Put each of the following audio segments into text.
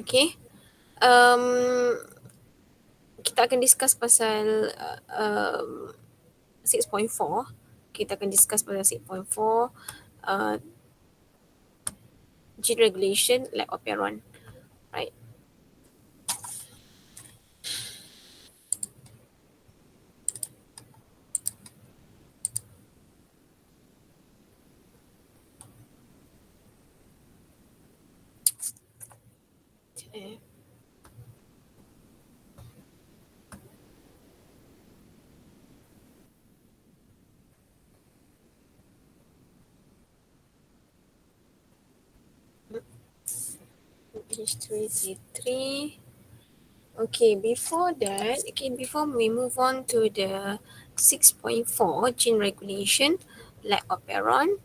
Okay. Kita akan discuss pasal 6.4. Kita akan discuss pasal 6.4 gene regulation like operon. Right. Okay. History C3. Okay, before that, before we move on to the 6.4 gene regulation like operon,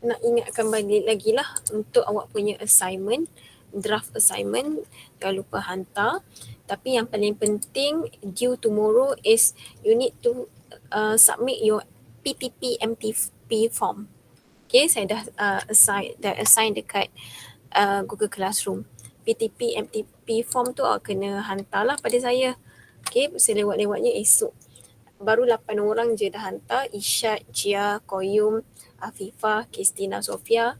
nak ingatkan balik lagi lah untuk awak punya assignment, draft assignment, jangan lupa hantar. Tapi yang paling penting, due tomorrow is you need to submit your PTP MTP form. Saya dah assign dekat Google Classroom. PTP MTP form tu kena hantarlah pada saya. Selewat-lewatnya esok. Baru 8 orang je dah hantar. Isyad, Jia, Koyum, Afifah, Kristina, Sofia,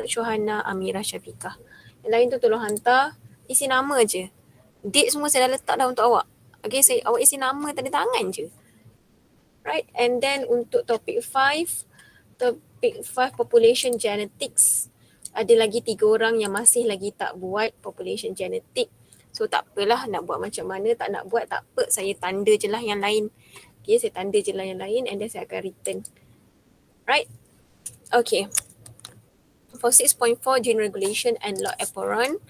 Shohana, Amira, Syafiqah. Yang lain tu tolong hantar. Isi nama je. Date semua saya dah letak dah untuk awak. Awak isi nama tanda tangan je. Right, and then untuk topik 5 population genetics. Ada lagi 3 orang yang masih lagi tak buat population genetic. So tak apalah, nak buat macam mana, tak nak buat tak apa, saya tanda je lah yang lain. Saya tanda je lah yang lain and then saya akan return. Right? Okay. For 6.4 gene regulation and law operon,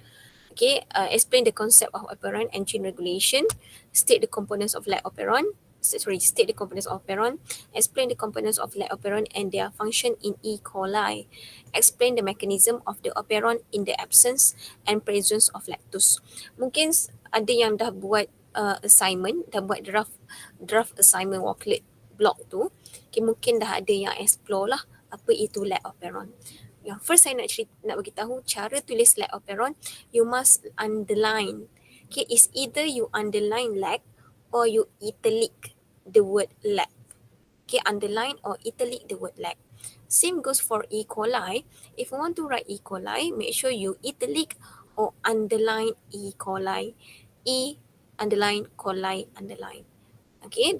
explain the concept of operon and gene regulation, state the components of like operon, state the components of operon, explain the components of like operon and their function in E. coli, explain the mechanism of the operon in the absence and presence of lactose. Mungkin ada yang dah buat assignment, dah buat draft assignment worklet block tu, mungkin dah ada yang explore lah apa itu like operon. Yang first saya nak bagi tahu cara tulis like operon, you must underline. It's either you underline like or you italic the word lag. Underline or italic the word lag. Same goes for E. coli. If you want to write E. coli, make sure you italic or underline E. coli. E underline coli underline.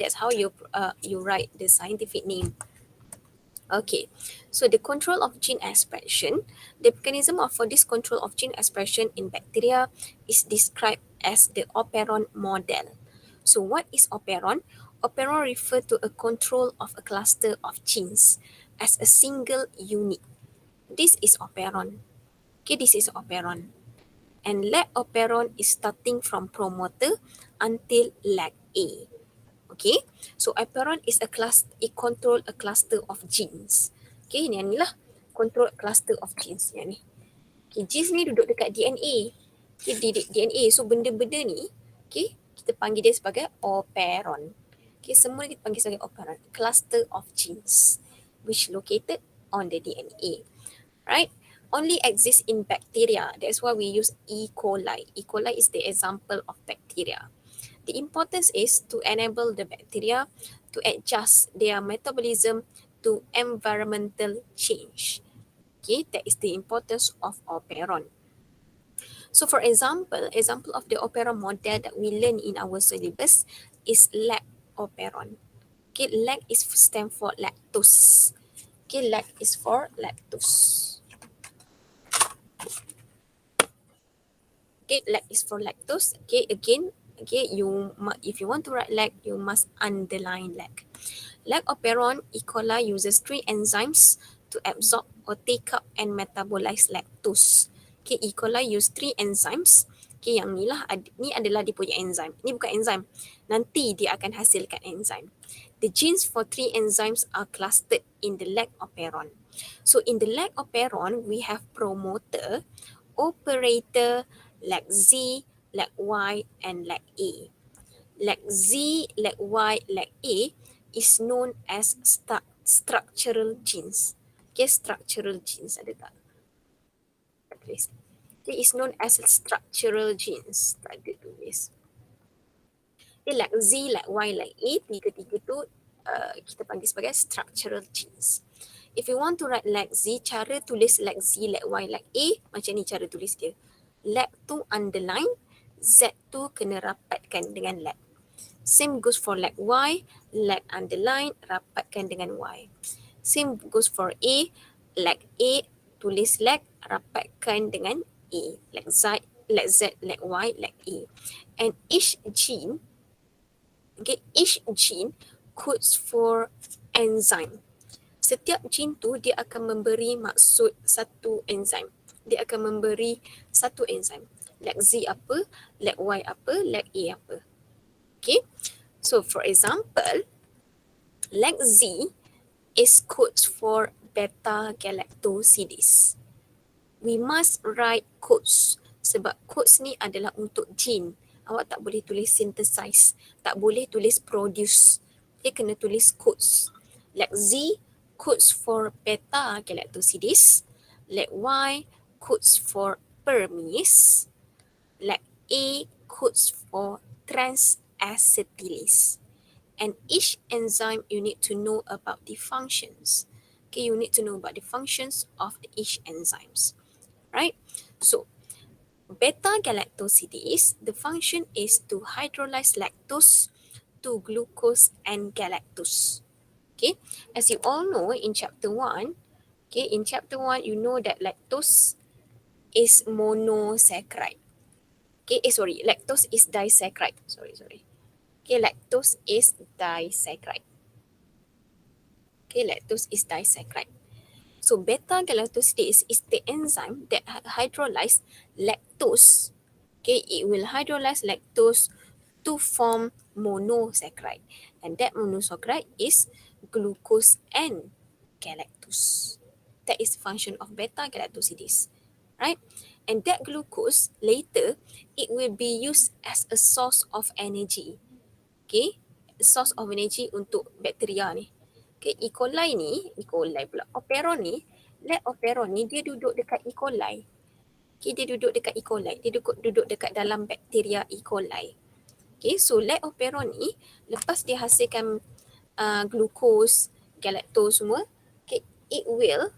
That's how you write the scientific name. So the control of gene expression, the mechanism for this control of gene expression in bacteria is described as the operon model. So what is operon? Operon refers to a control of a cluster of genes as a single unit. This is operon. This is operon. And lag operon is starting from promoter until lag A. So operon is it control a cluster of genes. Ni lah control cluster of genes yang ni. Genes ni duduk dekat DNA. DNA. So benda-benda ni, kita panggil dia sebagai operon. Semua kita panggil sebagai operon. Cluster of genes which located on the DNA. Right? Only exists in bacteria. That's why we use E. coli. E. coli is the example of bacteria. The importance is to enable the bacteria to adjust their metabolism to environmental change. That is the importance of operon. So for example of the operon model that we learn in our syllabus is lag operon. Lag is stand for lactose. Lag is for lactose. Lag is for lactose. Again, if you want to write lag, you must underline lag. Lag operon, E. coli uses 3 enzymes to absorb or take up and metabolize lactose. E. coli use 3 enzymes. Yang ni lah, ni adalah dia punya enzim. Ni bukan enzim. Nanti dia akan hasilkan enzim. The genes for 3 enzymes are clustered in the lag operon. So in the lag operon, we have promoter, operator, lag Z, lag Y, and lag A. Lag Z, lag Y, lag A is known as structural genes. Structural genes ada tak? tulis. It is known as structural genes. Tak ada tulis. Okay, like Z, like Y, like A, tiga-tiga tu kita panggil sebagai structural genes. If you want to write like Z, cara tulis like Z, like Y, like A, macam ni cara tulis dia. Like tu underline, Z tu kena rapatkan dengan like. Same goes for like Y, like underline, rapatkan dengan Y. Same goes for A, like A, tulis like, rapatkan dengan A. Like Z, like Y, like A. And each gene codes for enzyme. Setiap gene tu dia akan memberi maksud satu enzim. Dia akan memberi satu enzim. Like Z apa, like Y apa, like A apa. Okay. So for example, like Z is codes for beta-galactosidase. We must write codes sebab codes ni adalah untuk gene. Awak tak boleh tulis synthesize, tak boleh tulis produce. Dia kena tulis codes. Like Z codes for beta-galactosidase, like Y codes for permease, like A codes for trans-acetylase. And each enzyme you need to know about the functions. Okay, you need to know about the functions of each enzymes. Right? So, beta-galactosidase, the function is to hydrolyze lactose to glucose and galactose. Okay, as you all know in chapter 1, okay, in chapter 1, you know that lactose is monosaccharide. Okay, lactose is disaccharide. Sorry. Okay, lactose is disaccharide. Okay, lactose is disaccharide. So beta-galactosidase is the enzyme that hydrolyze lactose. Okay, it will hydrolyze lactose to form monosaccharide. And that monosaccharide is glucose and galactose. That is the function of beta-galactosidase. Right? And that glucose, later, it will be used as a source of energy. Okay? A source of energy untuk bakteria ni. Okay, E. coli pula. Operon ni, lab operon ni dia duduk dekat E. coli. Okay, dia duduk dekat E. coli. Dia duduk dekat dalam bakteria E. coli. Okay, so lab operon ni, lepas dia hasilkan glucose, galactose semua, okay, it will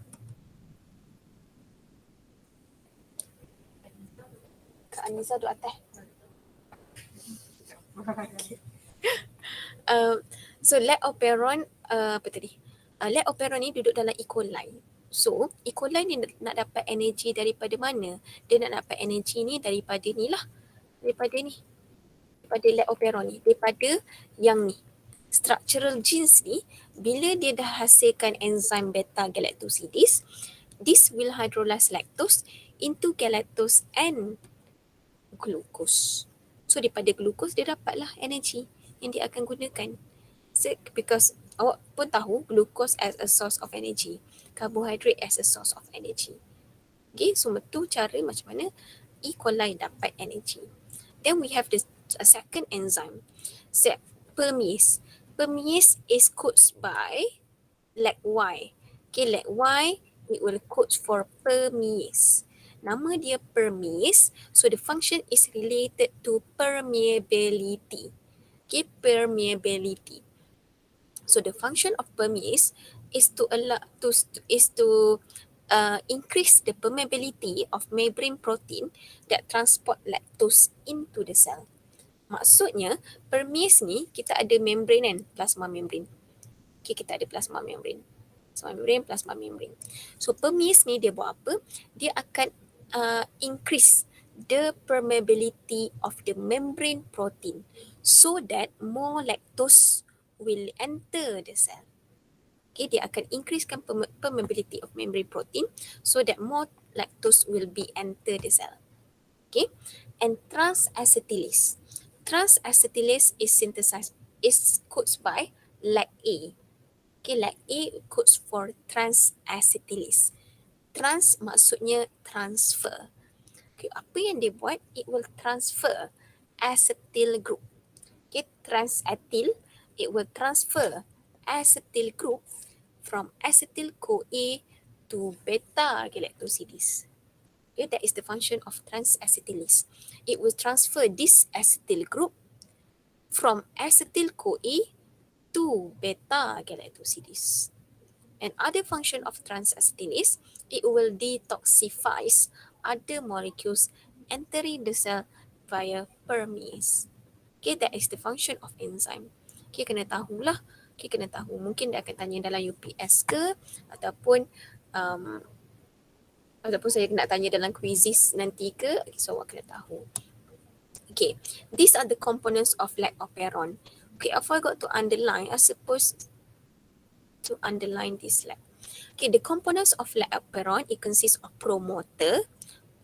Kak Aniza duduk atas. Okay. So lab operon lab operon ni duduk dalam E. coli. So E. coli ni nak dapat energi daripada mana? Dia nak dapat energi ni daripada ni lah. Daripada lab operon ni. Daripada yang ni. Structural genes ni, bila dia dah hasilkan enzim beta-galactosidase, this will hydrolyze lactose into galactose and glucose. So daripada glucose dia dapatlah energi yang dia akan gunakan. So, because awak pun tahu glucose as a source of energy, carbohydrate as a source of energy. Okay, so itu cara macam mana E. coli dapat energy. Then we have the second enzyme, permease. Permease is codes by like Y. Okay, like Y, it will code for permease. Nama dia permease, so the function is related to permeability. Okay, permeability. So the function of permease is to increase the permeability of membrane protein that transport lactose into the cell. Maksudnya permease ni kita ada membrane kan, plasma membrane. Okay, kita ada plasma membrane. Plasma membrane. So permease ni dia buat apa? Dia akan increase the permeability of the membrane protein so that more lactose will enter the cell. Okay, dia akan increasekan permeability of membrane protein so that more lactose will be enter the cell. Okay, and trans-acetylase. Trans-acetylase is codes by like A. Okay, like A codes for trans-acetylase. Trans maksudnya transfer. Okay, apa yang dia buat? It will transfer acetyl group. Okay, trans-acyl, it will transfer acetyl group from acetyl-CoA to beta-galactosidase. Okay, that is the function of trans-acetylase. It will transfer this acetyl group from acetyl-CoA to beta-galactosidase. And other function of trans-acetylase, it will detoxify other molecules entering the cell via permease. Okay, that is the function of enzyme. Okay, kena tahulah. Okay, kena tahu. Mungkin dia akan tanya dalam UPS ke ataupun um, saya nak tanya dalam quizzes nanti ke. Okay, so awak kena tahu. Okay, these are the components of lactoperon. Okay, I forgot to underline. I supposed to underline this. Okay, the components of lactoperon, it consists of promoter,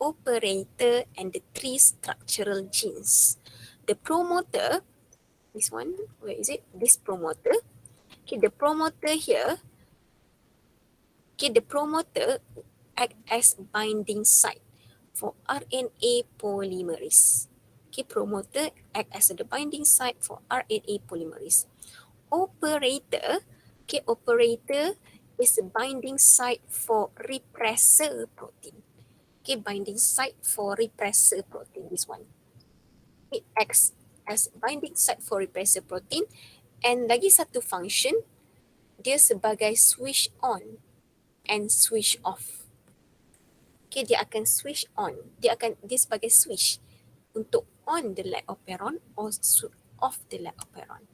operator, and the three structural genes. The promoter, this one, where is it? This promoter. Okay, the promoter here, okay, the promoter act as binding site for RNA polymerase. Okay, promoter act as the binding site for RNA polymerase. Operator, okay, operator is a binding site for repressor protein. Okay, binding site for repressor protein, this one. It acts as binding site for repressor protein, and lagi satu function, dia sebagai switch on and switch off. Okay, dia akan switch on. Dia sebagai switch untuk on the lactoperon or off the lactoperon.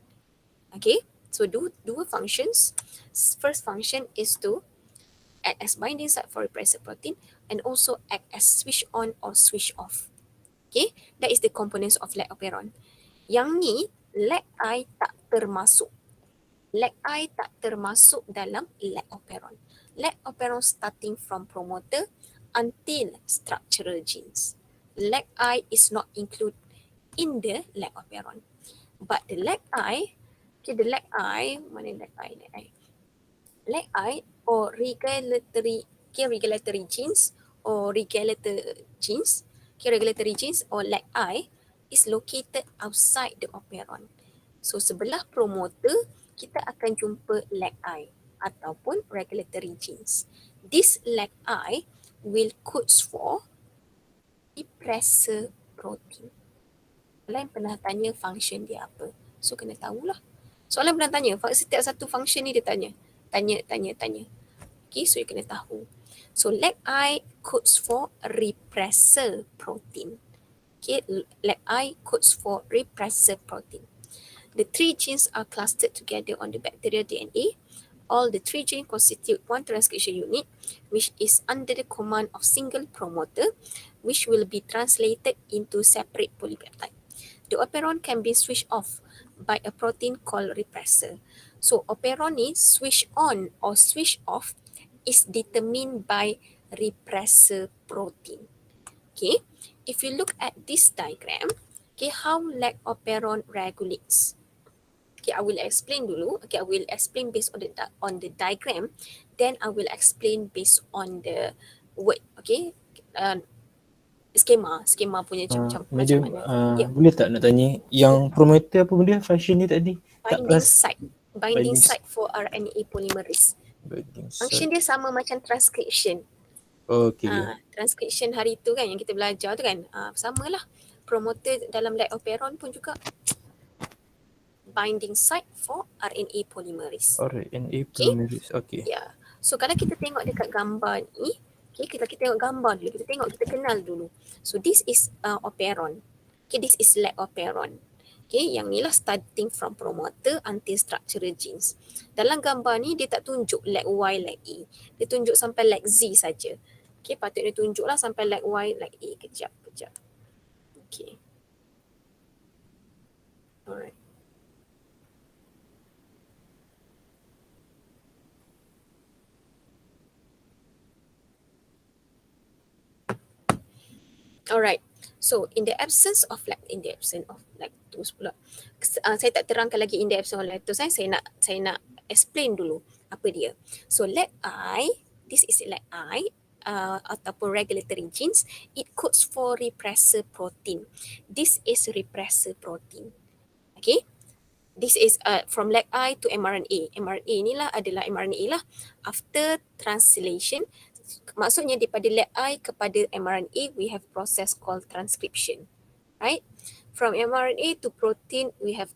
Okay, so dua functions. First function is to act as binding site for repressor protein and also act as switch on or switch off. Okay, that is the components of lactoperon. Yang ni, lac-I tak termasuk. Lac-I tak termasuk dalam lactoperon. Lactoperon starting from promoter until structural genes. Lac-I is not included in the lactoperon. But the lac-I, okay, the lac-I, mana lac-I? Lac-I or regulatory genes or regulatory genes or lac-I is located outside the operon. So sebelah promoter kita akan jumpa lac-I ataupun regulatory genes. This lac-I will codes for repressor protein. Soalan pernah tanya function dia apa. So kena tahulah. Soalan pernah tanya, setiap satu function ni dia tanya. Okay, so you kena tahu. So lac-I codes for repressor protein. Okay, lac-I codes for repressor protein. The three genes are clustered together on the bacterial DNA. All the three genes constitute one transcription unit, which is under the command of single promoter, which will be translated into separate polypeptide. The operon can be switched off by a protein called repressor. So operon ni switch on or switch off is determined by repressor protein. Okay, if you look at this diagram, okay, how lactoperon regulates. Okay, I will explain dulu. Okay, I will explain based on the diagram, then I will explain based on the word. Okay, skema punya macam Medium, mana. Yeah. boleh tak nak tanya yang promoter apa benda function ni tadi? Binding site for RNA polymerase. Binding Function site. dia sama macam transcription. Okay. Transcription hari tu kan yang kita belajar tu kan, samalah. Promoter dalam lactoperon pun juga binding site for RNA polymerase. RNA polymerase. Okay. Yeah. So kalau kita tengok dekat gambar ni, okay, kita tengok gambar dulu, kita kenal dulu. So this is operon. Okay, this is lactoperon. Okay, yang ni lah starting from promoter until structural genes. Dalam gambar ni dia tak tunjuk lac Y, lac E. Dia tunjuk sampai lac Z saja. Okay, patut dia tunjuk lah sampai lac Y, lac E. Kejap. Okay. Alright. Alright. So in the absence of lactose pula. Saya tak terangkan lagi in the absence of lactose. Saya nak explain dulu apa dia. So lac-I, this is lac-I ataupun regulatory genes, it codes for repressor protein. This is repressor protein. Okay? This is from lac-I to mRNA. mRNA ni lah adalah mRNA lah. After translation, Maksudnya daripada leg I kepada mRNA, we have process called transcription, right? From mRNA to protein, we have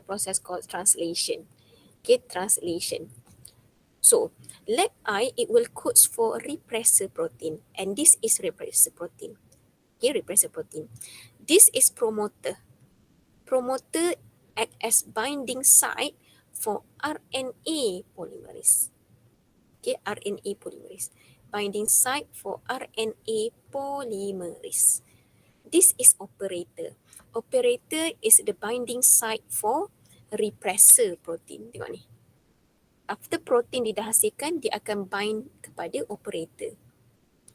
process called translation. Okay, translation. So, leg I, it will codes for repressor protein, and this is repressor protein. Okay, repressor protein. This is promoter. Promoter act as binding site for RNA polymerase. Okay, RNA polymerase. Binding site for RNA polymerase. This is operator. Operator is the binding site for repressor protein. Tengok ni. After protein dihasilkan, dia akan bind kepada operator.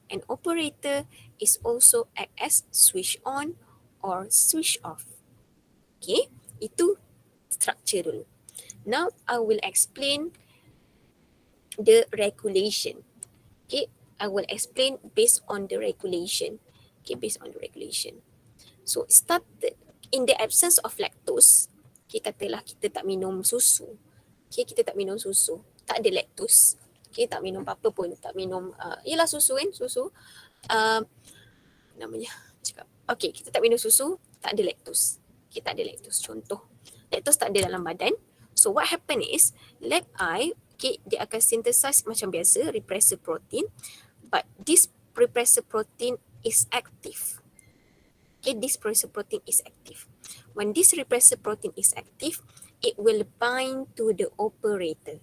And operator is also act as switch on or switch off. Okay, itu structure dulu. Now, I will explain the regulation. Okay, I will explain based on the regulation. Okay, based on the regulation. So, started in the absence of lactose. Okay, katalah kita tak minum susu. Okay, kita tak minum susu. Tak ada lactose. Okay, tak minum apa-apa pun. Tak minum, yelah susu kan, susu. Namanya, cakap. Okay, kita tak minum susu, tak ada lactose. Okay, tak ada lactose. Contoh, lactose tak ada dalam badan. So, what happen is, leg I, okay, dia akan synthesize macam biasa, repressor protein. But this repressor protein is active. Okay, this repressor protein is active. When this repressor protein is active, it will bind to the operator.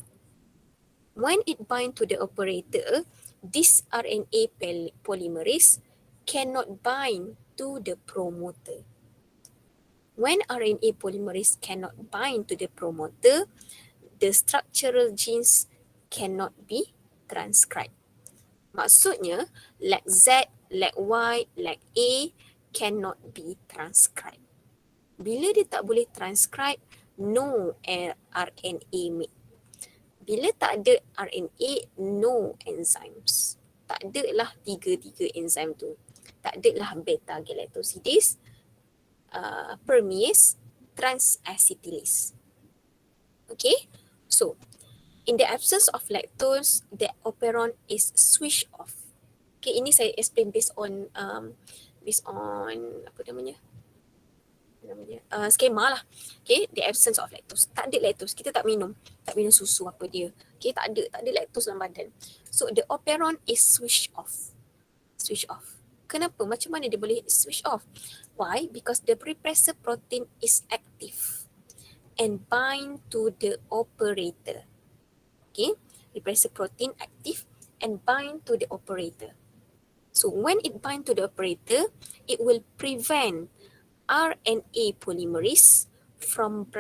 When it bind to the operator, this RNA polymerase cannot bind to the promoter. When RNA polymerase cannot bind to the promoter, the structural genes cannot be transcribed. Maksudnya, leg Z, leg Y, leg A cannot be transcribed. Bila dia tak boleh transcribe, no RNA made. Bila tak ada RNA, no enzymes. Tak ada lah tiga enzim tu. Tak ada lah beta galactosidase, permease, trans-acetylase. Okay, so in the absence of lactose, the operon is switched off. Okay, ini saya explain based on apa namanya? Skema lah. Okay, the absence of lactose. Tak ada lactose, kita tak minum susu apa dia. Okay, tak ada lactose dalam badan. So the operon is switched off. Kenapa? Macam mana dia boleh switch off? Why? Because the repressor protein is active and bind to the operator. Okay, repressor protein active and bind to the operator. So when it bind to the operator, it will prevent RNA polymerase from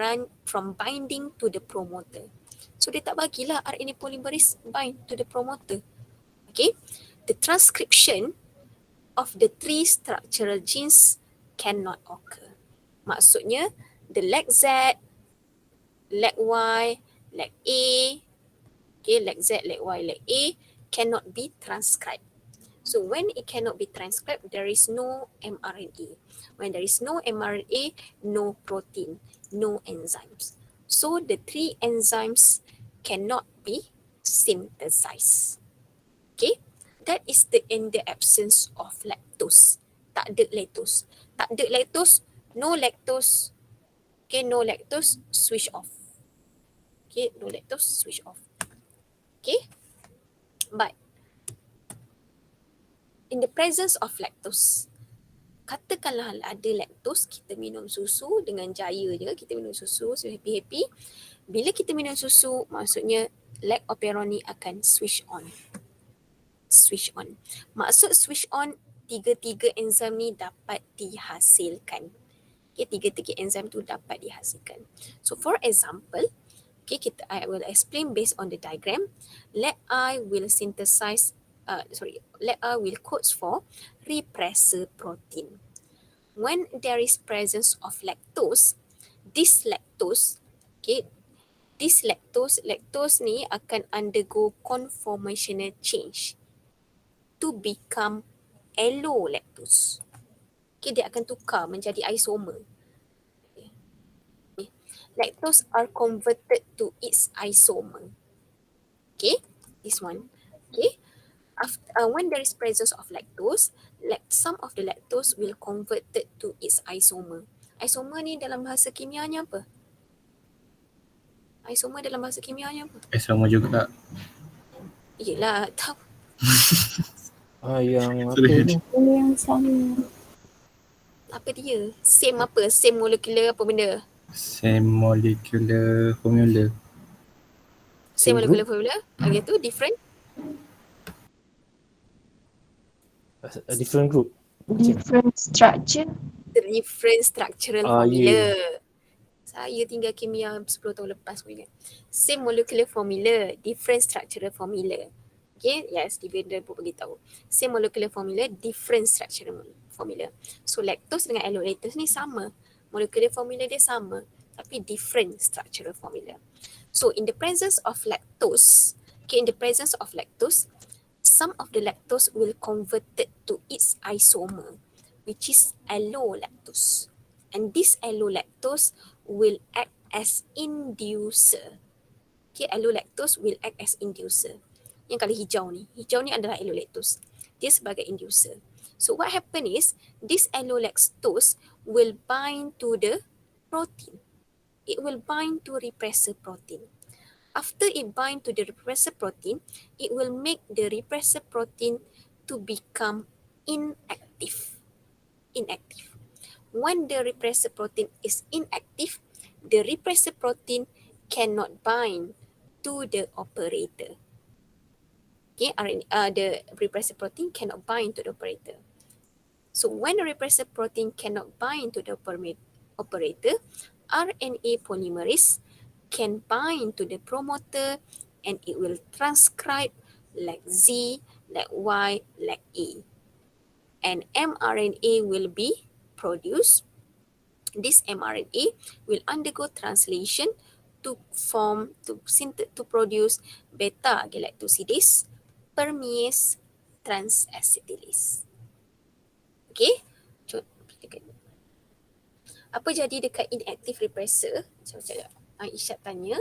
binding to the promoter. So dia tak bagilah RNA polymerase bind to the promoter. Okay, the transcription of the three structural genes cannot occur. Maksudnya, the leg Z, leg Y, leg A, okay, leg Z, leg Y, leg A cannot be transcribed. So when it cannot be transcribed, there is no mRNA. When there is no mRNA, no protein, no enzymes. So the three enzymes cannot be synthesized. Okay, that is in the absence of lactose. Tak ada lactose. No lactose. Okay, no lactose, switch off. Okay, no lactose, switch off. Okay, but in the presence of lactose, katakanlah ada lactose, kita minum susu dengan jaya je, kita minum susu, so happy-happy. Bila kita minum susu, maksudnya leg operon ni akan switch on. Maksud switch on, tiga-tiga enzim ni dapat dihasilkan. Okay, tiga-tiga enzim tu dapat dihasilkan. So for example, okay, I will explain based on the diagram. Leg I will synthesize, leg I will codes for repressor protein. When there is presence of lactose, this lactose ni akan undergo conformational change to become allolactose. Okay, dia akan tukar menjadi isomer. Okay. Lactose are converted to its isomer. Okay, this one. Okay, When there is presence of lactose, some of the lactose will converted to its isomer. Isomer ni dalam bahasa kimianya apa? Isomer dalam bahasa kimianya apa? Sama juga. Yelah, tahu. Yang apa Sorry. tu? Yang sama. Apa dia? Same apa? Same molecular apa benda? Same molecular formula. Same Same molecular group? formula. Habis tu different? A different group. Different structure. Different structural Ah, formula. Saya tinggal kimia 10 tahun lepas pun ingat. Same molecular formula, different structural formula. Okay, yes, Divender pun beritahu. Same molecular formula, different structural formula. So lactose dengan allolactose ni sama. Molecular formula dia sama, tapi different structural formula. So in the presence of lactose, some of the lactose will converted to its isomer, which is allolactose. And this allolactose will act as inducer. Okay, allolactose will act as inducer. Yang kalau hijau ni adalah allolactose. Dia sebagai inducer. So what happen is, this allolactose will bind to the protein. It will bind to repressor protein. After it bind to the repressor protein, it will make the repressor protein to become inactive. When the repressor protein is inactive, the repressor protein cannot bind to the operator. Okay, the repressor protein cannot bind to the operator. So when the repressor protein cannot bind to the operator, RNA polymerase can bind to the promoter and it will transcribe like Z, like Y, like A. And mRNA will be produced. This mRNA will undergo translation to produce beta galactosidase permease transacetylase. Okay? Apa jadi dekat inactive repressor? Macam Aisyah tanya.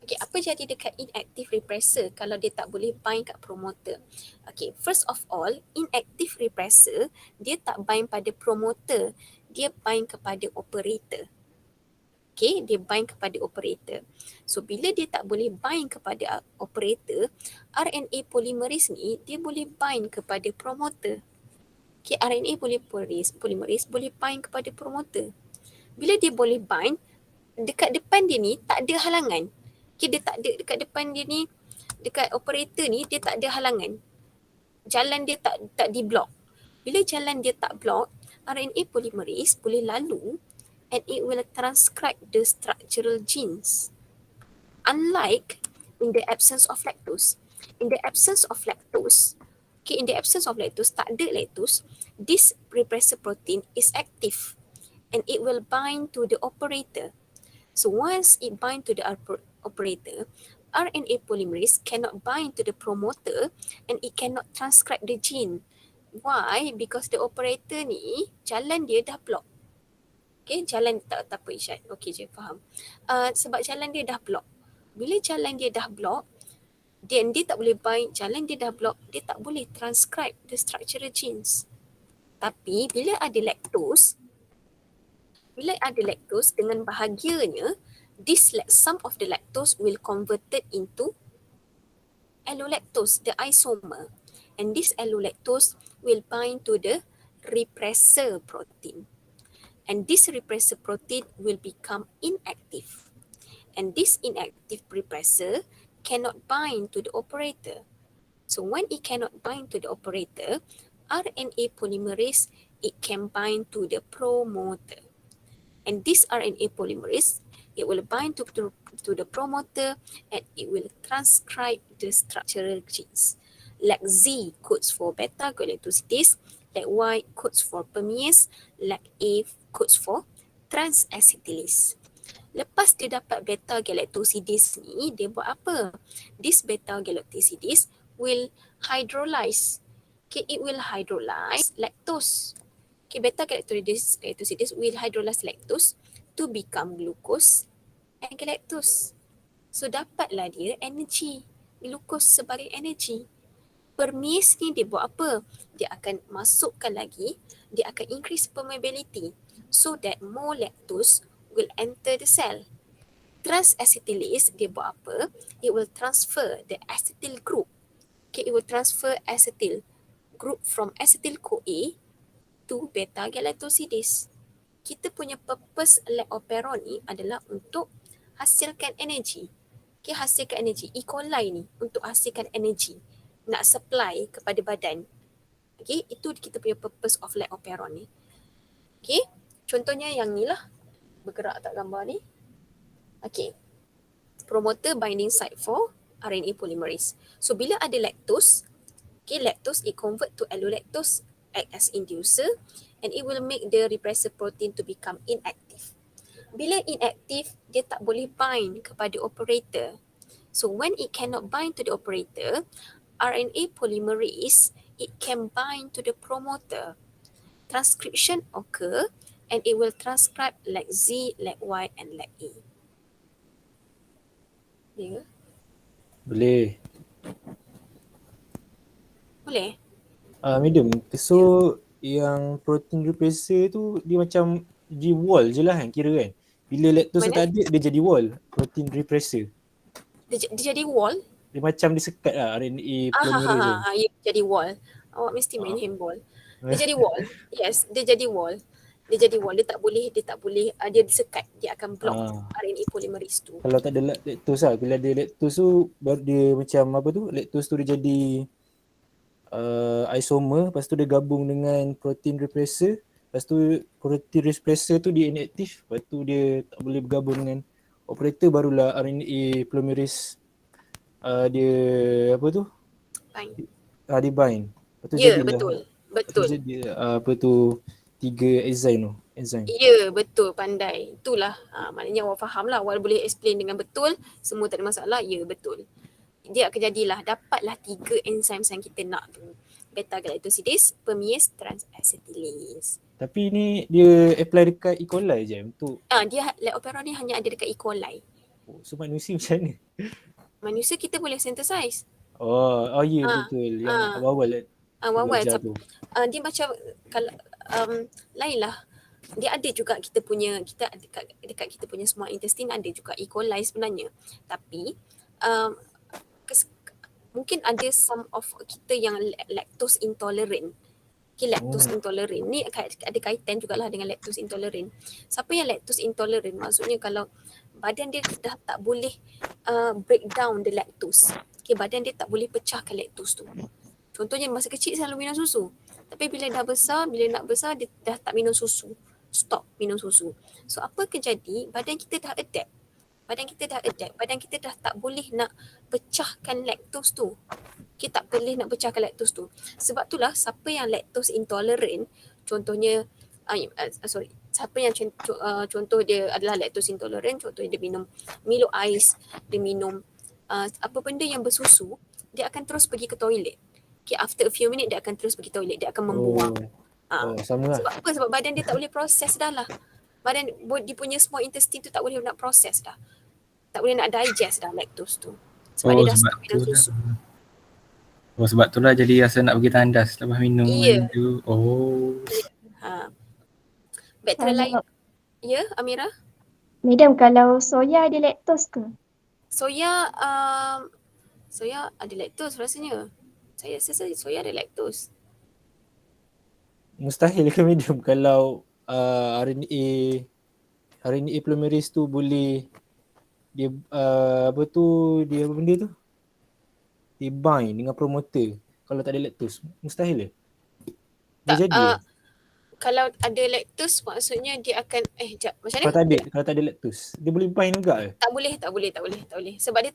Okay, apa jadi dekat inactive repressor kalau dia tak boleh bind kat promoter? Okay, first of all, inactive repressor, dia tak bind pada promoter, dia bind kepada operator. Okay, dia bind kepada operator. So, bila dia tak boleh bind kepada operator, RNA polymerase ni, dia boleh bind kepada promoter. Okay, RNA polymerase boleh bind kepada promoter. Bila dia boleh bind, dekat depan dia ni tak ada halangan. Okay, dia tak ada, dekat depan dia ni, dekat operator ni, dia tak ada halangan. Jalan dia tak di-block. Bila jalan dia tak block, RNA polymerase boleh lalu and it will transcribe the structural genes. Unlike in the absence of lactose. In the absence of lactose, tak ada lactose, this repressor protein is active and it will bind to the operator. So once it bind to the operator, RNA polymerase cannot bind to the promoter and it cannot transcribe the gene. Why? Because the operator ni, jalan dia dah block. Okay, jalan tak apa Isyad. Okay je, faham. Sebab jalan dia dah block. Bila jalan dia dah block, dia tak boleh bind, jalan dia dah block, dia tak boleh transcribe the structural genes. Tapi bila ada lactose dengan bahagianya, some of the lactose will converted into allolactose, the isomer. And this allolactose will bind to the repressor protein. And this repressor protein will become inactive. And this inactive repressor cannot bind to the operator. So when it cannot bind to the operator, RNA polymerase, it can bind to the promoter. And this RNA polymerase, it will bind to the promoter and it will transcribe the structural genes. Like Z codes for beta galactosidase, like Y codes for permease, like A codes for transacetylase. Lepas dia dapat beta galactosidase ni, dia buat apa? This beta galactosidase will hydrolyze. Okay, it will hydrolyze lactose. Okay, beta galactosidase will hydrolyze lactose to become glucose and galactose. So dapatlah dia energy. glukos sebagai energi. Permease ni dia buat apa? Dia akan masukkan lagi, dia akan increase permeability so that more lactose will enter the cell. Trans-acetylase dia buat apa? It will transfer the acetyl group. Okay, it will transfer acetyl group from acetyl-CoA to beta-galactosidase. Kita punya purpose lactoperon ni adalah untuk hasilkan energi. Okay, hasilkan energi. E. coli ni untuk hasilkan energi. Nak supply kepada badan. Okay, itu kita punya purpose of lactoperon ni. Okay, contohnya yang ni lah. Bergerak tak gambar ni? Okay, promoter binding site for RNA polymerase. So, bila ada lactose, okay, lactose it convert to allolactose, act as inducer, and it will make the repressor protein to become inactive. Bila inactive, dia tak boleh bind kepada operator. So, when it cannot bind to the operator, RNA polymerase, it can bind to the promoter. Transcription occur and it will transcribe like Z, like Y and like A. Ya? Boleh. Boleh? Medium. So yang protein replacer tu dia macam di wall je lah kan kira kan. Bila lactose Mana? tak ada dia jadi wall protein replacer. Dia jadi wall? Dia macam disekat lah RNA polymerase tu. Ya, jadi wall. Awak mesti main handball. Dia jadi wall. Yes, dia jadi wall. Dia jadi wall. Dia tak boleh, dia disekat. Dia akan block RNA polymerase tu. Kalau tak ada lactose lah. Bila ada lactose tu baru dia macam apa tu, lactose tu dia jadi isomer, lepas tu dia gabung dengan protein replacer, lepas tu protein replacer tu dia inaktif, lepas tu dia tak boleh bergabung dengan operator, barulah RNA polymerase dia apa tu? Bind. Dia bind. Lepas tu Ya, jadilah, betul. lepas tu Betul. jadi apa tu 3 enzyme. Ya, betul, pandai. Itulah. Maknanya awak faham lah. Awak boleh explain dengan betul. Semua tak ada masalah. Ya, betul. Dia akan jadilah, dapatlah 3 enzim yang kita nak tu. Beta-galactosidase, permease, trans-acetylase. Tapi ni dia apply dekat E. coli je untuk Dia lactoperon ni hanya ada dekat E. coli. so manusia macam mana? Manusia kita boleh synthesize. Ya betul. Yang awal-awal Wawal belajar tu. dia macam kalau lain lah. Dia ada juga kita dekat kita punya small intestine ada juga E. coli sebenarnya. Tapi mungkin ada some of kita yang lactose intolerant. Okay, lactose intolerant ni ada kaitan jugalah dengan lactose intolerant. Siapa yang lactose intolerant maksudnya kalau badan dia dah tak boleh break down the lactose. Okay, badan dia tak boleh pecahkan lactose tu. Contohnya masa kecil selalu minum susu. Tapi bila dah besar, bila nak besar dia dah tak minum susu. Stop minum susu. So apa kejadi? Badan kita dah adapt. Badan kita dah tak boleh nak pecahkan lactose tu. Kita tak boleh nak pecahkan lactose tu. Sebab itulah siapa yang lactose intolerant, contohnya siapa yang contoh dia adalah lactose intolerant, contohnya dia minum Milo Ice, dia minum apa benda yang bersusu, dia akan terus pergi ke toilet. Okay, after a few minutes dia akan terus pergi toilet, dia akan membuang. Sama lah. Sebab apa? Sebab badan dia tak boleh proses dah lah. Badan dia punya small intestine tu tak boleh nak proses dah. Tak boleh nak digest dah lactose tu. Sebab dia dah stop minum susu. Sebab tu lah jadi rasa nak pergi tandas lepas minum tu. Bakteria lain. Ya, Amira? Madam, kalau soya ada lactose ke? Soya ada lactose rasanya. Saya rasa soya ada lactose. Mustahil ke medium kalau RNA polymerase tu boleh dia apa benda tu? Dia bind dengan promoter kalau tak ada lactose. Mustahil ke? Dia jadi kalau ada lactose maksudnya dia akan macam mana? Kalau tak ada lactose, dia boleh bind juga ke? Tak boleh. Sebab dia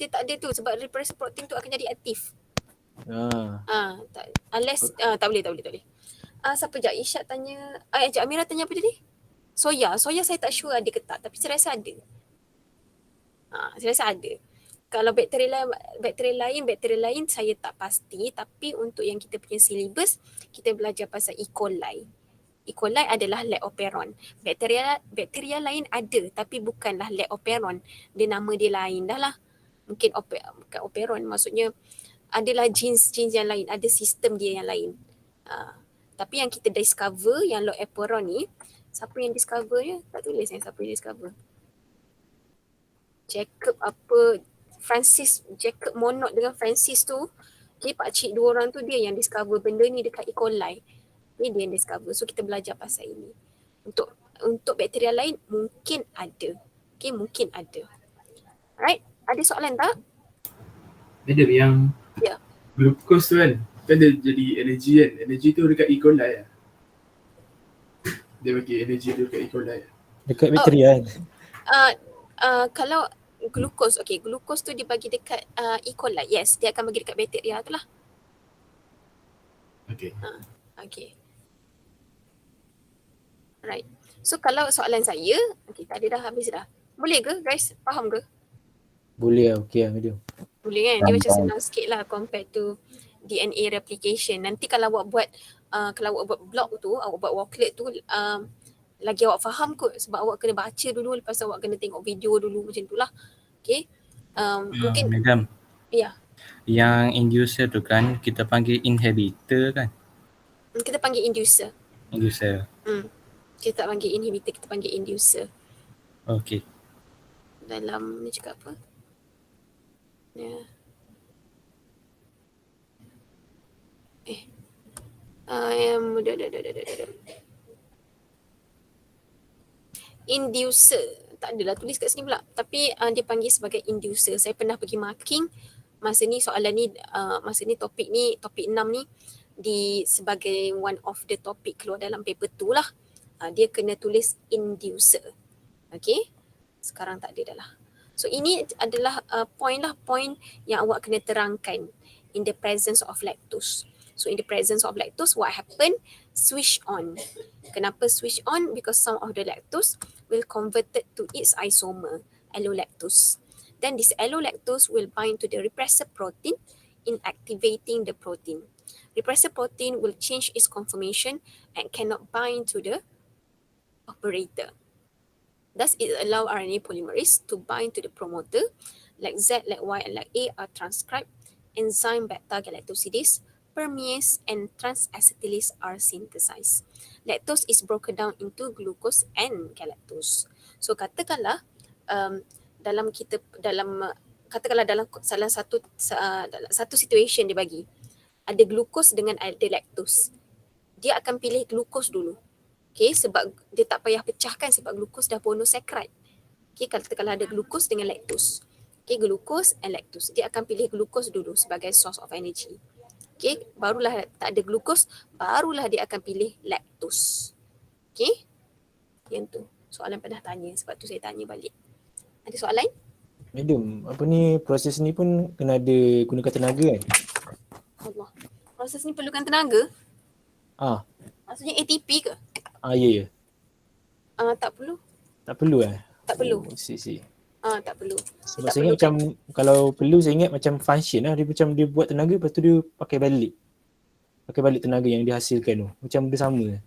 tak ada tu, sebab repressor protein tu akan jadi aktif. Unless tak boleh. Siapa je? Isyad tanya, Amira tanya apa tadi? Soya saya tak sure ada ke tak, tapi saya rasa ada. Saya rasa ada. Kalau bakteria lain saya tak pasti, tapi untuk yang kita punya syllabus, kita belajar pasal E. coli. E. coli adalah lactoperon. Bakteria lain ada tapi bukanlah lactoperon. Nama dia lain dah lah. Mungkin bukan operon, maksudnya adalah genes yang lain, ada sistem dia yang lain. Tapi yang kita discover yang low operon ni, siapa yang discover dia? Tak tulis yang siapa yang discover. Jacob Monod dengan Francis tu, pakcik dua orang tu dia yang discover benda ni dekat E. coli. Ni dia yang discover. So kita belajar pasal ini. Untuk bakteria lain mungkin ada. Mungkin ada. Alright, ada soalan tak? Madam, yang Ya. glukos tu kan dia jadi energi kan. Energi tu dekat E. coli lah. Dia bagi energi tu dekat E. coli. Dekat bakteria kan. Kalau glukos tu dibagi dekat E. coli. Yes, dia akan bagi dekat bakteria tu lah. Okay. Okay. Right. So kalau soalan saya, tak ada dah, habis dah. Boleh ke guys? Faham ke? Boleh lah, okey lah medium. Boleh kan? Dia macam senang sikit lah compared to DNA replication. Nanti kalau awak buat blog tu, awak buat worklet tu, lagi awak faham kot, sebab awak kena baca dulu, lepas tu awak kena tengok video dulu, macam tu lah. Okay. Mungkin Madam, ya. yang inducer tu kan kita panggil inhibitor kan? Kita panggil inducer. Inducer. Kita tak panggil inhibitor, kita panggil inducer. Okay. Dalam ni cakap apa? Ya. Inducer. Tak adalah tulis kat sini pula. Tapi dia panggil sebagai inducer. Saya pernah pergi marking masa ni soalan ni, topik 6 ni sebagai one of the topic keluar dalam paper tu lah. Dia kena tulis inducer. Okay. Sekarang tak ada dah lah. So ini adalah point yang awak kena terangkan in the presence of lactose. So in the presence of lactose, what happen? Switch on. Kenapa switch on? Because some of the lactose will converted to its isomer, allolactose. Then this allolactose will bind to the repressor protein in activating the protein. Repressor protein will change its conformation and cannot bind to the operator. Thus, it allows RNA polymerase to bind to the promoter, like Z, like Y, and like A are transcribed. Enzyme beta-galactosidase, permease, and trans-acetylase are synthesized. Lactose is broken down into glucose and galactose. So katakanlah dalam salah satu situation dia bagi ada glucose dengan ada lactose, dia akan pilih glucose dulu. Okay, sebab dia tak payah pecahkan sebab glukos dah monosaccharide. Okay, kalau ada glukos dengan lactose. Okay, glukos and lactose. Dia akan pilih glukos dulu sebagai source of energy. Okay, barulah tak ada glukos, barulah dia akan pilih lactose. Okay, yang tu. Soalan pernah tanya, sebab tu saya tanya balik. Ada soalan? Medium, apa ni proses ni pun kena ada gunakan tenaga kan? Allah. Proses ni perlukan tenaga? Maksudnya ATP ke? Ya. Tak perlu. Tak perlu Tak perlu. Si. Tak perlu. Sebab saya ingat macam kalau perlu saya ingat macam function lah. Dia macam dia buat tenaga lepas tu dia pakai balik tenaga yang dihasilkan tu. Macam dia sama.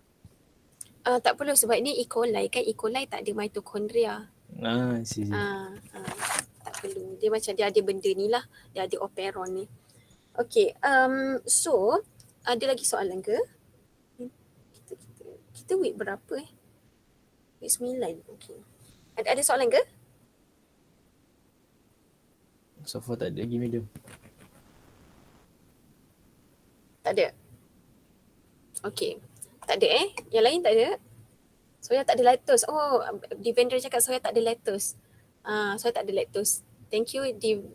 Tak perlu sebab ni E. coli kan. E. coli tak ada mitochondria. Si. Tak perlu. Dia macam dia ada benda ni lah. Dia ada operon ni. Okay. So ada lagi soalan ke? Kita week berapa Week 9. Okay. Ada soalan ke? So far tak ada lagi medium. Tak ada? Okay. Tak ada Yang lain tak ada? Soya tak ada lactose. Oh, Devendra cakap Soya tak ada lactose. Soya tak ada lactose. Thank you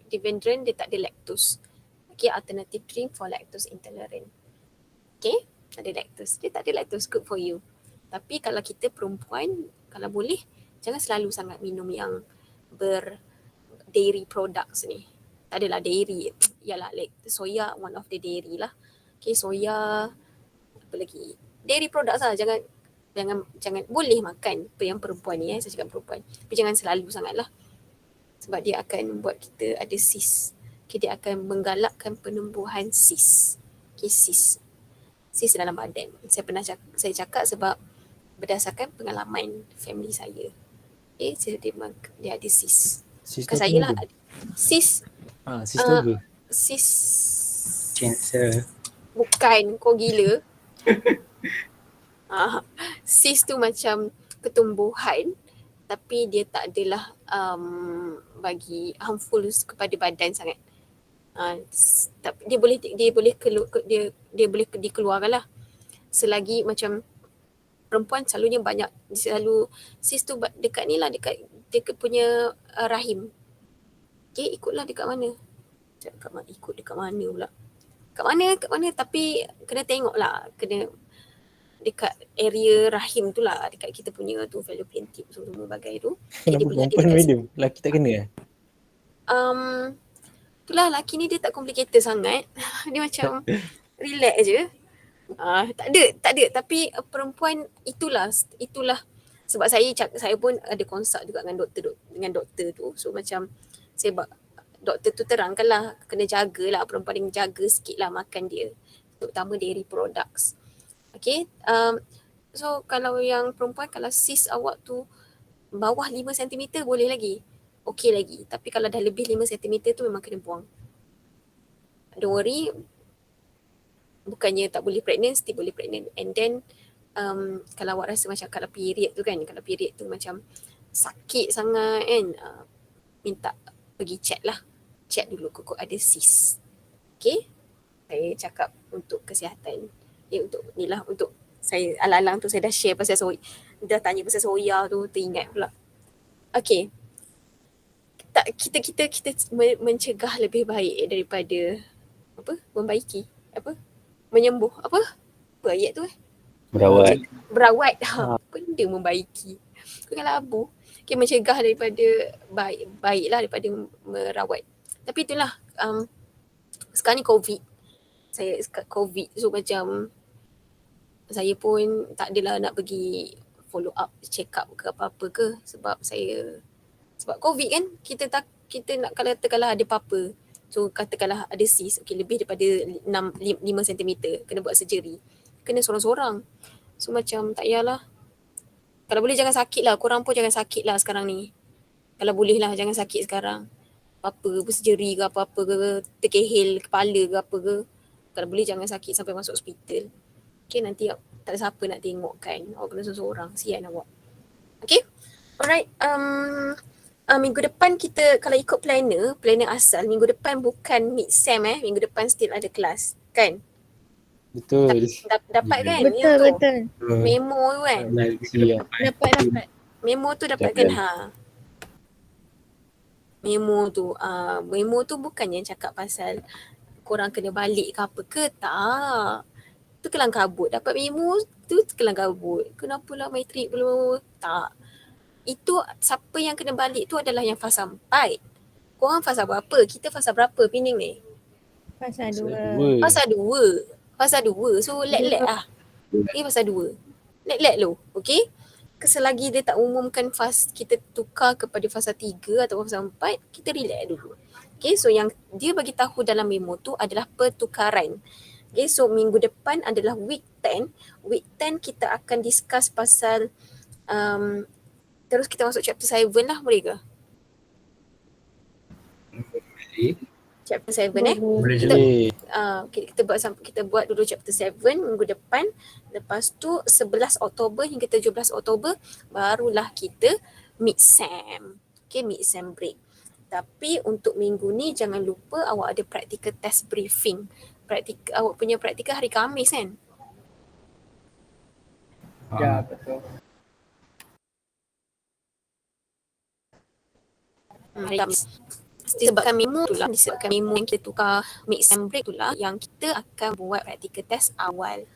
Devendra, dia tak ada lactose. Okay, alternative drink for lactose intolerant. Okay, tak ada lactose. Dia tak ada lactose, good for you. Tapi kalau kita perempuan, kalau boleh, jangan selalu sangat minum yang dairy products ni. Tak adalah dairy. Yalah, like soya, one of the dairy lah. Okay, soya, apa lagi? Dairy products lah. Jangan boleh makan yang perempuan ni. Saya cakap perempuan. Tapi jangan selalu sangat lah. Sebab dia akan buat kita ada cyst. Okay, dia akan menggalakkan penumbuhan cyst. Okay, cyst dalam badan. Saya cakap sebab berdasarkan pengalaman family saya. Okay, dia ada cyst. Bukan saya lah. Cyst Sis tu apa? Sis Cancer. bukan, kau gila. Sis tu macam pertumbuhan tapi dia tak adalah bagi harmful kepada badan sangat. Tapi dia boleh dia boleh dikeluarkan lah. Selagi macam perempuan selalunya banyak, selalu sis tu dekat ni lah, dekat punya rahim. Okay, ikutlah dekat mana. Ikut dekat mana pula. Kat mana tapi kena tengok lah, kena dekat area rahim tu lah, dekat kita punya tu fallopian tube semua bagai tu. Okay, Kenapa perempuan medium? Lelaki tak kena Itulah lelaki ni dia tak complicated sangat. Dia macam relax je. Tak ada tapi perempuan itulah sebab saya pun ada consult juga dengan doktor tu. So macam doktor tu terangkanlah kena jagalah perempuan, dia jaga sikitlah makan dia, terutama dairy products. Okay, so kalau yang perempuan, kalau sis awak tu bawah 5 cm boleh lagi, okey lagi. Tapi kalau dah lebih 5 cm tu memang kena buang. Don't worry, bukannya tak boleh pregnant, still boleh pregnant. And then kalau awak rasa macam kalau period tu macam sakit sangat kan, minta pergi check dulu kok ada sis. Okay, saya cakap untuk kesihatan, untuk ni lah, untuk saya alang-alang tu saya dah share pasal dah tanya pasal soya tu, teringat pula. Okay, kita mencegah lebih baik daripada membaiki, menyembuh, apa ayat tu berawat. Benda membaiki, kau kan labu. Okay, mencegah daripada baiklah daripada merawat. Tapi itulah, sekarang ni COVID, so macam saya pun tak adalah nak pergi follow up check up ke apa-apa ke, sebab COVID kan, kita nak katakanlah ada apa-apa, so katakanlah ada sis, okay, lebih daripada 5 cm kena buat surgery, kena sorang-sorang. So macam tak payahlah. Kalau boleh jangan sakit lah, korang pun jangan sakit lah sekarang ni. Kalau boleh lah jangan sakit sekarang. Apa surgery ke apa-apa ke, terkehil kepala ke apa ke, kalau boleh jangan sakit sampai masuk hospital. Okay, nanti tak ada siapa nak tengok kan, awak kena seorang, sian awak. Okay, alright. Minggu depan kita, kalau ikut planner asal, minggu depan bukan mid-sem minggu depan still ada kelas kan? Betul. Dapat kan? Betul. Memo tu kan? Dapat. Memo tu dapatkan Memo tu bukannya cakap pasal korang kena balik ke apa ke, tak. Tu kelang kabut. Dapat memo tu kelang kabut. Kenapa lah matrik belum? Tak. Itu siapa yang kena balik tu adalah yang fasa 4. Korang fasa berapa? Kita fasa berapa Pening ni? Fasa 2. Fasa 2. So let lah. Ni fasa 2. Let lo. Okay? Selagi dia tak umumkan kita tukar kepada fasa 3 atau fasa 4, kita relax dulu. Okay, so yang dia bagi tahu dalam memo tu adalah pertukaran. Okay, so minggu depan adalah week 10. Week 10 kita akan discuss pasal terus kita masuk chapter 7 lah, boleh ke? Chapter 7 Boleh je. kita buat dulu chapter 7 minggu depan. Lepas tu 11 Oktober hingga 17 Oktober barulah kita mid-sem. Okay, mid-sem break. Tapi untuk minggu ni jangan lupa awak ada practical test briefing. Awak punya practical hari Khamis kan? Ya, betul. Hari Khamis. Disebabkan memo yang kita tukar mid-sem break tu lah, yang kita akan buat practical test awal.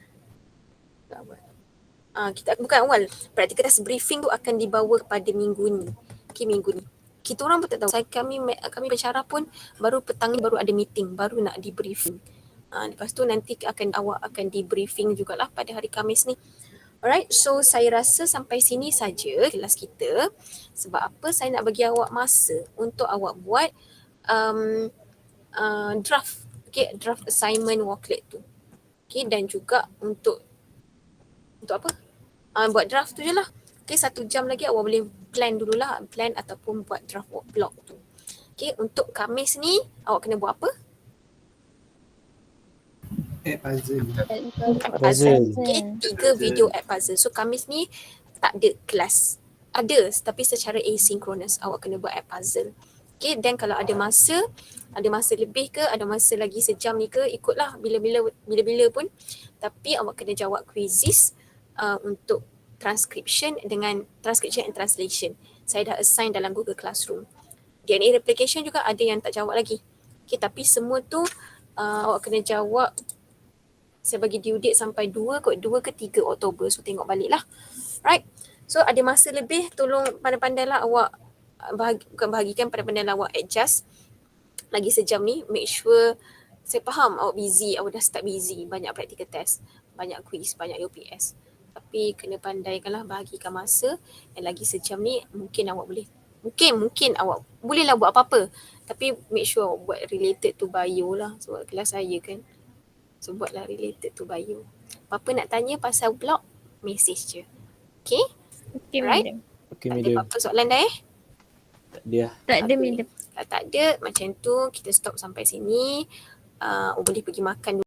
Kita bukan awal, practical test briefing tu akan dibawa kepada minggu ni. Okay, minggu ni. Kita orang pun tak tahu. Kami pensyarah pun baru petang ni baru ada meeting, baru nak di briefing. Lepas tu nanti awak akan di briefing jugalah pada hari Khamis ni. Alright, so saya rasa sampai sini saja kelas kita. Sebab apa? Saya nak bagi awak masa untuk awak buat draft. Okay, draft assignment worklet tu. Okay, dan juga untuk apa? Buat draft tu je lah. Okay, 1 jam lagi awak boleh plan dululah. Plan ataupun buat draft blog tu. Okay, untuk Khamis ni awak kena buat apa? Puzzle. Puzzle. Okay, 3 video app puzzle. So Khamis ni tak ada kelas. Ada tapi secara asynchronous awak kena buat app puzzle. Okay, then kalau ada masa lebih ke, ada masa lagi sejam ni ke, ikutlah bila-bila pun. Tapi awak kena jawab quizzes untuk transcription and translation. Saya dah assign dalam Google Classroom. DNA replication juga ada yang tak jawab lagi. Okay, tapi semua tu awak kena jawab. Saya bagi due date sampai 2 ke 3 Oktober. So tengok balik lah. Right. So ada masa lebih, tolong pandai-pandailah awak pandai-pandailah awak adjust. Lagi sejam ni, make sure, saya faham awak busy, awak dah start busy. Banyak practical test, banyak quiz, banyak UPS. Tapi kena pandaikanlah bahagikan masa. Dan lagi sejam ni mungkin awak boleh, mungkin awak bolehlah buat apa-apa. Tapi make sure awak buat related to bio lah. Sebab kelas saya kan. So buatlah related to bio. Apa-apa nak tanya pasal blog, message je. Okay? Okay, Alright. madam. Okay, Tak ada madam. apa-apa soalan dah Tak ada lah. Tak ada, Habis. madam. Kalau tak ada, macam tu kita stop sampai sini. Boleh pergi makan dulu.